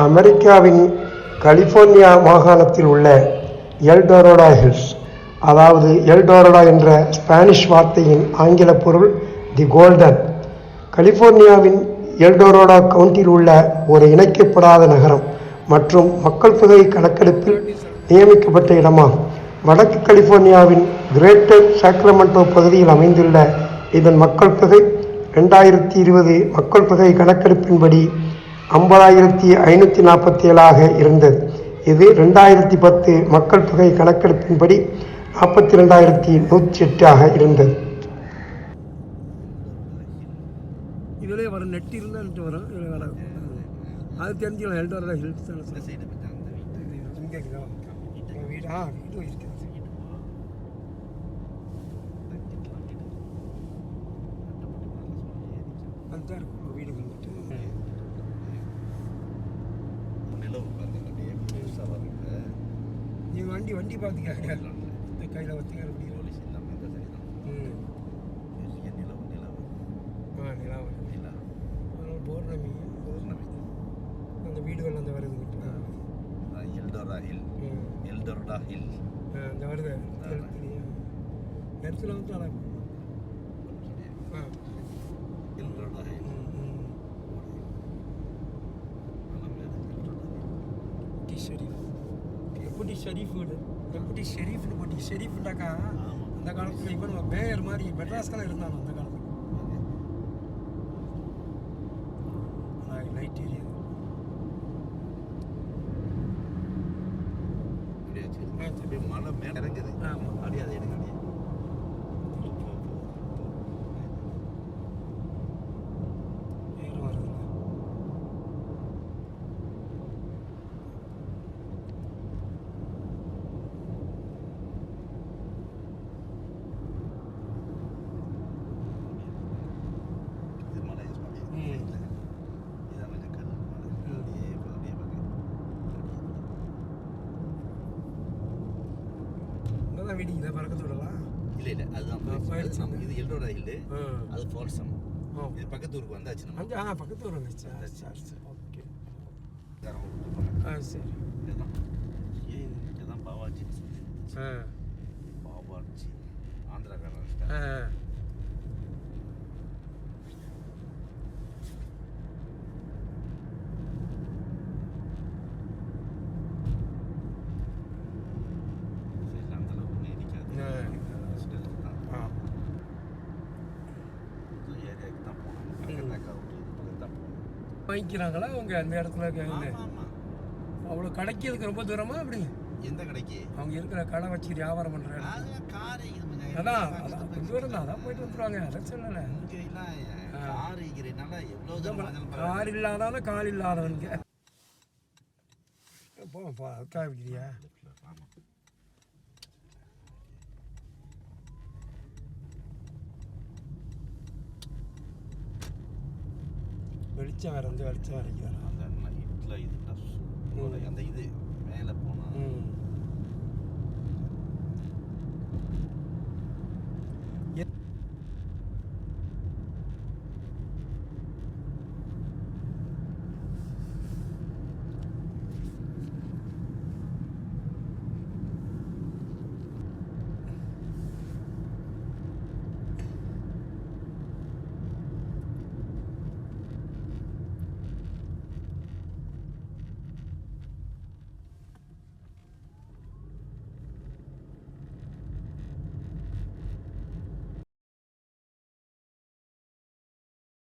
அமெரிக்காவின் கலிபோர்னியா மாகாணத்தில் உள்ள எல்டோரடோ ஹில்ஸ், அதாவது எல்டோரடோ என்ற ஸ்பானிஷ் வார்த்தையின் ஆங்கில பொருள் தி கோல்டன், கலிபோர்னியாவின் எல்டோரடோ கவுண்டியில் உள்ள ஒரு இணைக்கப்படாத நகரம் மற்றும் மக்கள் தொகை கணக்கெடுப்பில் நியமிக்கப்பட்ட இடமாகும். வடக்கு கலிபோர்னியாவின் கிரேட்டர் சாக்ரமெண்டோ பகுதியில் அமைந்துள்ள இதன் மக்கள் தொகை 2020 மக்கள் தொகை கணக்கெடுப்பின்படி 50,547 இருந்தது. இது 2010 மக்கள் தொகை கணக்கெடுப்பின்படி 42,108 இருந்தது. இதிலே வரும் நெட் இருந்தால் வரும், அது தெரிஞ்சுக்கலாம். எல்டோரடோ ஹில்ஸ் இங்கே வீடு வீடு இருக்குது. அதுதான் இருக்கும் வீடு வந்துட்டு. நீங்கள் வண்டி பார்த்துக்காங்க, இந்த கையில் வச்சுக்க பௌர்ணமி அந்த வீடுகள் அந்த வருது. எல்டோரடோ ஹில் அந்த வருது இடத்துல வந்து எப்படி ஷெரீஃப் வீடு, எப்படி ஷெரீஃப்னு போட்டி ஷெரீஃப்னாக்கா அந்த காலத்தில் இப்போ நம்ம மேயர் மாதிரி மெட்ராஸ்க்கெல்லாம் இருந்தாலும் அந்த காலத்தில் லைட் ஏரியா மழை மேலே இறங்குது. அடியாது எனக்கு வீடிங் இதை பறக்கத்து விடலாம். இல்லை அதுதான் இது எல்டோரடோ ஹில்லு, அது ஃபால்ஸம். இது பக்கத்து ஊருக்கு வந்தாச்சு நம்ம. பக்கத்து ஊர் வந்துச்சு. ஓகே சரி. இதுதான் பாவாஜி ஆந்திராக்காரன். வாங்கிக்கிறாங்களா அவங்க அந்த இடத்துல? அவ்வளோ கடைக்கு இதுக்கு ரொம்ப தூரமா? அப்படி எந்த கடைக்கு? அவங்க இருக்கிற கடை வச்சு வியாபாரம் பண்ணுறாங்க. அதான் தூரம் தான், அதான் போயிட்டு வந்துடுவாங்க. அதை சொல்லலை. கார் இல்லாதவன கால் இல்லாதவனுங்க போப்பா. அதுக்காக விடுறியா? வெளிச்சம் வேற வந்து வெளிச்சம் வரைக்கும் அந்த இது மேலே போனால்